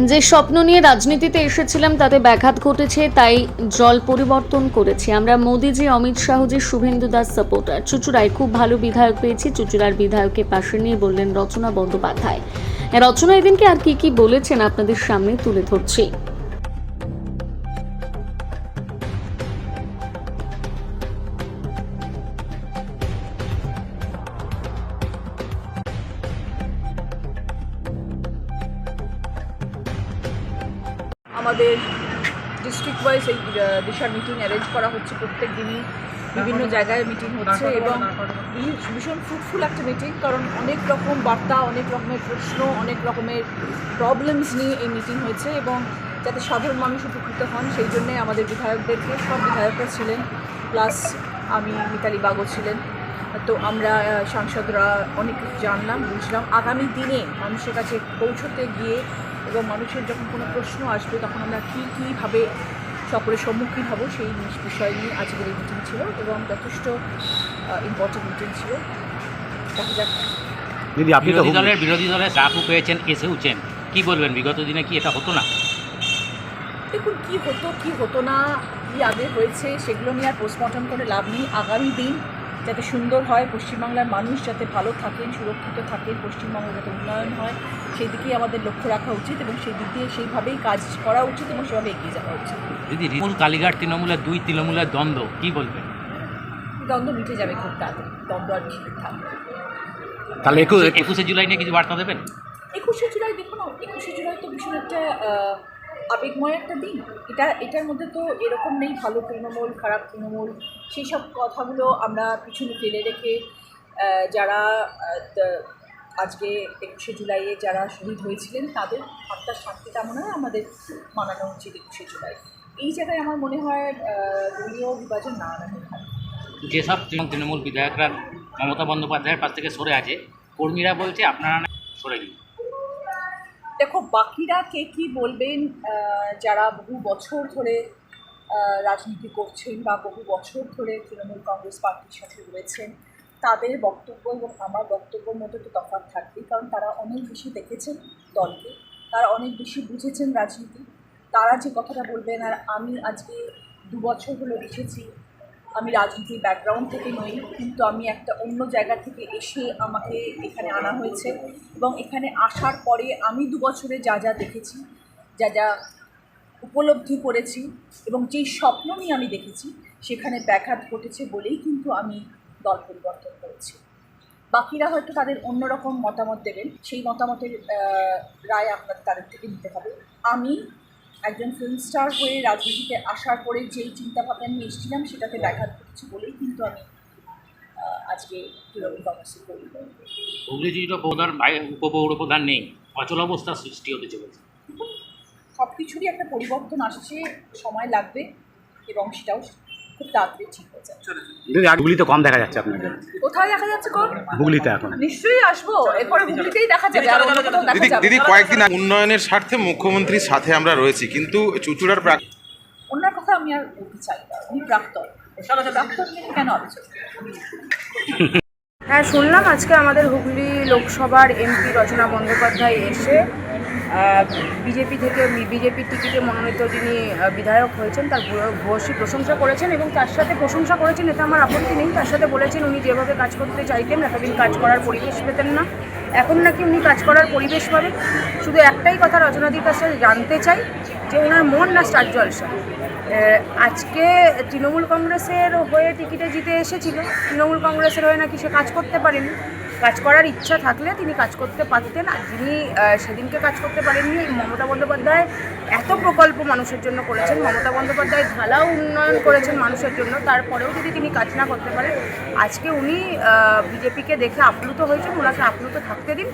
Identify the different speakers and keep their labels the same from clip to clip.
Speaker 1: যে স্বপ্ন নিয়ে রাজনীতিতে এসেছিলাম তাতে ব্যাঘাত ঘটেছে, তাই জল পরিবর্তন করেছি। আমরা মোদিজি, অমিত শাহজি, শুভেন্দু দাস সাপোর্টার। চুঁচুড়ায় খুব ভালো বিধায়ক পেয়েছি। চুঁচুড়ার বিধায়কের পাশে নিয়ে বললেন রচনা বন্দ্যোপাধ্যায়। রচনা এদিনকে আর কি বলেছেন আপনাদের সামনে তুলে ধরছি।
Speaker 2: আমাদের ডিস্ট্রিক্ট ওয়াইজ এই দিশার মিটিং অ্যারেঞ্জ করা হচ্ছে, প্রত্যেক দিনই বিভিন্ন জায়গায় মিটিং হচ্ছে এবং ভীষণ ফ্রুটফুল একটা মিটিং, কারণ অনেক রকম বার্তা, অনেক রকমের প্রশ্ন, অনেক রকমের প্রবলেমস নিয়ে এই মিটিং হয়েছে এবং যাতে সাধারণ মানুষ উপকৃত হন সেই জন্যে আমাদের বিধায়কদেরকে, সব বিধায়করা ছিলেন, প্লাস আমি মিতালি বাগও ছিলেন। তো আমরা সাংসদরা অনেক কিছু জানলাম, বুঝলাম। আগামী দিনে মানুষের কাছে পৌঁছতে গিয়ে এবং মানুষের যখন কোনো প্রশ্ন আসবে তখন আমরা কীভাবে সকলের সম্মুখীন হব সেই বিষয় নিয়ে আজকের এই মিটিং ছিল এবং যথেষ্ট ইম্পর্টেন্ট মিটিং ছিল। দেখা যাক।
Speaker 3: দিদি, আপনি তো বিরোধী দলের চাপও পেয়েছেন, এসেওছেন, কি বলবেন? বিগত দিনে কি এটা হতো না?
Speaker 2: দেখুন, কি হতো না, কি আগে হয়েছে সেগুলো নিয়ে আর পোস্টমর্টম করে লাভ নেই। আগামী দিন যাতে সুন্দর হয়, পশ্চিমবাংলার মানুষ যাতে ভালো থাকেন, সুরক্ষিত থাকেন, পশ্চিমবঙ্গ যাতে উন্নয়ন হয় সেই দিকেই আমাদের লক্ষ্য রাখা উচিত এবং সেই দিক দিয়ে সেইভাবেই কাজ করা উচিত এবং সেভাবে এগিয়ে যাওয়া উচিত।
Speaker 3: দিদি, তৃণমূল কালীঘাট তৃণমূলের দুই তৃণমূলের দ্বন্দ্ব, কি বলবেন?
Speaker 2: দ্বন্দ্ব মিটে যাবে খুব তাড়াতাড়ি, দ্বন্দ্ব আর বেশি দিন থাকবে।
Speaker 3: তাহলে 21শে জুলাই নিয়ে কিছু বার্তা দেবেন?
Speaker 2: 21শে জুলাই, দেখুন, 21শে জুলাই তো ভীষণ একটা আবেগময় একটা দিন। এটার মধ্যে তো এরকম নেই ভালো তৃণমূল, খারাপ তৃণমূল, সেই সব কথাগুলো আমরা পিছনে ফেলে রেখে যারা আজকে 21শে জুলাইয়ে যারা শহীদ হয়েছিলেন তাদের আত্মার শান্তি কামনায় আমাদের মানানো উচিত 21শে জুলাই। এই জায়গায় আমার মনে হয় দলীয় বিভাজন না আনানো ভালো।
Speaker 3: যেসব তৃণমূল বিধায়করা মমতা বন্দ্যোপাধ্যায়ের পাশ থেকে সরে আছে, কর্মীরা বলছে আপনারা সরে দিন।
Speaker 2: দেখো, বাকিরা কে কী বলবেন, যারা বহু বছর ধরে রাজনীতি করছেন বা বহু বছর ধরে তৃণমূল কংগ্রেস পার্টির সাথে রয়েছেন, তাদের বক্তব্য এবং আমার বক্তব্যের মধ্যে তো তফাৎ থাকবেই, কারণ তারা অনেক বেশি দেখেছেন দলকে, তারা অনেক বেশি বুঝেছেন রাজনীতি। তারা যে কথাটা বলবেন, আর আমি আজকে 2 বছর হলো এসেছি, আমি রাজনীতির ব্যাকগ্রাউন্ড থেকে নই, কিন্তু আমি একটা অন্য জায়গা থেকে এসে আমাকে এখানে আনা হয়েছে এবং এখানে আসার পরে আমি 2 বছরে যা দেখেছি, যা উপলব্ধি করেছি এবং যেই স্বপ্ন নিয়ে আমি দেখেছি সেখানে ব্যাঘাত ঘটেছে বলেই কিন্তু আমি দল পরিবর্তন করেছি। বাকিরা হয়তো তাদের অন্যরকম মতামত দেবেন, সেই মতামতের রায় আপনাদের তাদের থেকে নিতে হবে। আমি একজন ফিল্ম স্টার হয়ে রাজনীতিতে আসার পরে যেই চিন্তাভাবনা নিয়ে এসেছিলাম সেটাতে ব্যাঘাত ঘটেছে বলেই কিন্তু আমি আজকে তৃণমূল কংগ্রেসের করি।
Speaker 3: হুগলি প্রধান উপপৌরপ্রধান নেই, অচল অবস্থার সৃষ্টি হতে চলেছে।
Speaker 2: সব কিছুরই একটা পরিবর্তন আসছে, সময় লাগবে এবং সেটাও খুব তাড়াতাড়ি ঠিক হয়ে যাচ্ছে।
Speaker 3: হুগলিতে কম দেখা যাচ্ছে আপনাকে?
Speaker 2: কোথায় দেখা যাচ্ছে কম?
Speaker 3: হুগলিতে এখন
Speaker 2: নিশ্চয়ই আসবো, এরপরে হুগলিতেই দেখা যাবে।
Speaker 4: দিদি, কয়েকদিন উন্নয়নের স্বার্থে মুখ্যমন্ত্রীর সাথে আমরা রয়েছি, কিন্তু চুঁচুড়ার
Speaker 2: ওনার কথা আমি আর বলতে চাই না, উনি প্রাক্তন নিয়ে কেন আলোচনা?
Speaker 5: হ্যাঁ, শুনলাম আজকে আমাদের হুগলি লোকসভার এমপি রচনা বন্দ্যোপাধ্যায় এসে বিজেপির টিকিটে মনোনীত যিনি বিধায়ক হয়েছেন তার ভূয়সী প্রশংসা করেছেন এবং তার সাথে প্রশংসা করেছেন, এটা আমার আপত্তি নেই। তার সাথে বলেছেন উনি যেভাবে কাজ করতে চাইতেন, এতদিন কাজ করার পরিবেশ পেতেন না, এখন নাকি উনি কাজ করার পরিবেশ পাবেন। শুধু একটাই কথা রচনাদির কাছে জানতে চাই যে ওনার মন না স্টার জলসা। আজকে তৃণমূল কংগ্রেসের হয়ে টিকিটে জিতে এসেছিল, তৃণমূল কংগ্রেসের হয়ে নাকি সে কাজ করতে পারেনি। কাজ করার ইচ্ছা থাকলে তিনি কাজ করতে পারতেন, আর যিনি সেদিনকে কাজ করতে পারেননি। মমতা বন্দ্যোপাধ্যায় এত প্রকল্প মানুষের জন্য করেছেন, মমতা বন্দ্যোপাধ্যায় ঢালাও উন্নয়ন করেছেন মানুষের জন্য, তারপরেও যদি তিনি কাজ না করতে পারেন, আজকে উনি বিজেপিকে দেখে আপ্লুত হয়েছেন, ওনাকে আপ্লুত থাকতে দিন।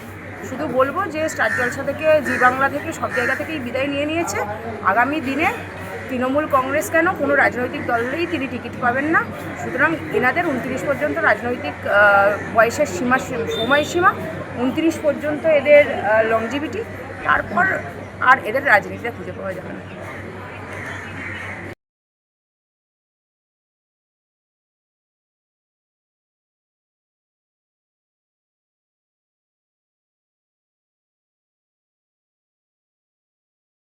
Speaker 5: শুধু বলবো যে স্টার জলসা থেকে, জি বাংলা থেকে, সব জায়গা থেকেই বিদায় নিয়েছে। আগামী দিনে তৃণমূল কংগ্রেস কেন, কোনো রাজনৈতিক দলেই তিনি টিকিট পাবেন না। সুতরাং এনাদের 29 পর্যন্ত রাজনৈতিক বয়সের সময়সীমা, 29 পর্যন্ত এদের লংজিভিটি, তারপর আর এদের রাজনীতিতে খুঁজে পাওয়া যাবে না।